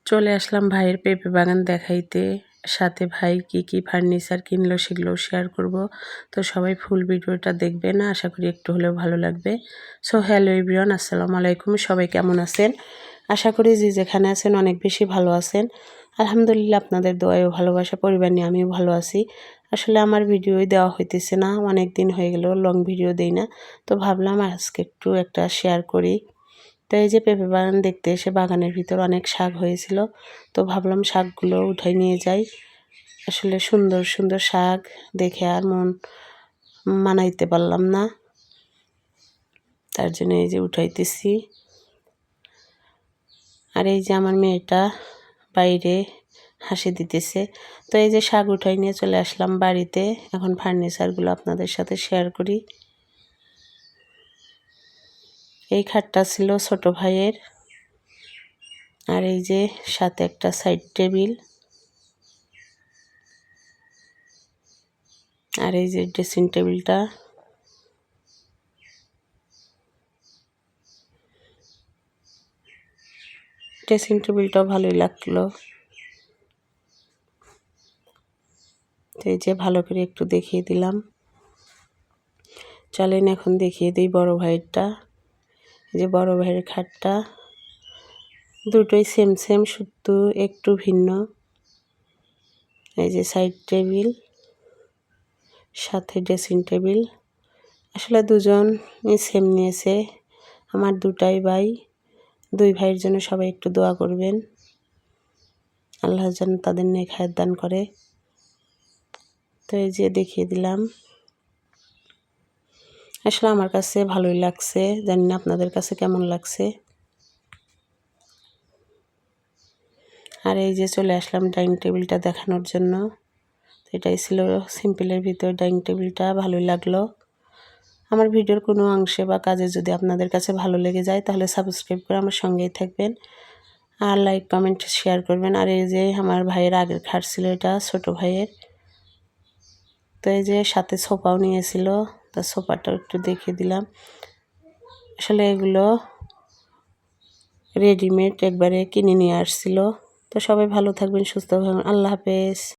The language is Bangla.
চলে আসলাম ভাইয়ের পেঁপে বাগান দেখাইতে। সাথে ভাই কি কি ফার্নিচার কিনলো সেগুলোও শেয়ার করব। তো সবাই ফুল ভিডিওটা দেখবেন, আশা করি একটু হলেও ভালো লাগবে। সো হ্যালো এভরিওয়ান, আসসালামু আলাইকুম। সবাই কেমন আছেন? আশা করি যে যেখানে আছেন অনেক বেশি ভালো আছেন। আলহামদুলিল্লাহ, আপনাদের দোয়ায় ও ভালোবাসা পরিবার নিয়ে আমিও ভালো আছি। আসলে আমার ভিডিওই দেওয়া হইতেছে না, অনেক দিন হয়ে গেল লং ভিডিও দেই না। তো ভাবলাম আজকে একটু একটা শেয়ার করি। তো এই যে পেঁপে বাগান দেখতে এসে বাগানের ভিতর অনেক শাক হয়েছিল। তো ভাবলাম শাকগুলো উঠাই নিয়ে যাই। আসলে সুন্দর সুন্দর শাক দেখে আর মন মানাইতে পারলাম না, তার জন্য এই যে উঠাইতেছি। আর এই যে আমার মেয়েটা বাইরে হাসি দিতেছে। তো এই যে শাক উঠাই নিয়ে চলে আসলাম বাড়িতে। এখন ফার্নিচারগুলো আপনাদের সাথে শেয়ার করি। এই খাটটা ছিল ছোট ভাইয়ের, আর এই যে সাথে একটা সাইড টেবিল, আর এই যে ড্রেসিং টেবিলটা। ড্রেসিং টেবিলটাও ভালোই লাগলো। তো এই যে ভালো করে একটু দেখিয়ে দিলাম। চলেন এখন দেখিয়ে দিই বড় ভাইয়েরটা। এই যে বড় ভাইয়ের খাটটা, দুটোই সেম সেম, শুধু একটু ভিন্ন। এই যে সাইড টেবিল, সাথে ড্রেসিং টেবিল। আসলে দুজনই সেম নিয়েছে। আমার দুটাই ভাই, দুই ভাইয়ের জন্য সবাই একটু দোয়া করবেন, আল্লাহ যেন তাদের নেক হায়াত দান করে। তো এই যে দেখিয়ে দিলাম। আসলে আমার কাছে ভালোই লাগছে, জানি না আপনাদের কাছে কেমন লাগছে। আর এই যে চলে আসলাম ডাইনিং টেবিলটা দেখানোর জন্য। এটাই ছিল সিম্পলের ভিতর ডাইনিং টেবিলটা, ভালোই লাগলো। আমার ভিডিওর কোনো অংশে বা কাজে যদি আপনাদের কাছে ভালো লেগে যায় তাহলে সাবস্ক্রাইব করে আমার সঙ্গেই থাকবেন, আর লাইক কমেন্ট শেয়ার করবেন। আর এই যে আমার ভাইয়ের আগের খাট ছিল, এটা ছোট ভাইয়ের। তো এই যে সাথে সোফাও নিয়েছিল, তো সোফাটাও একটু দেখিয়ে দিলাম। আসলে এগুলো রেডিমেড একবারে কিনে নিয়ে আসছিল। তো সবাই ভালো থাকবেন, সুস্থ থাকবেন। আল্লাহ হাফেজ।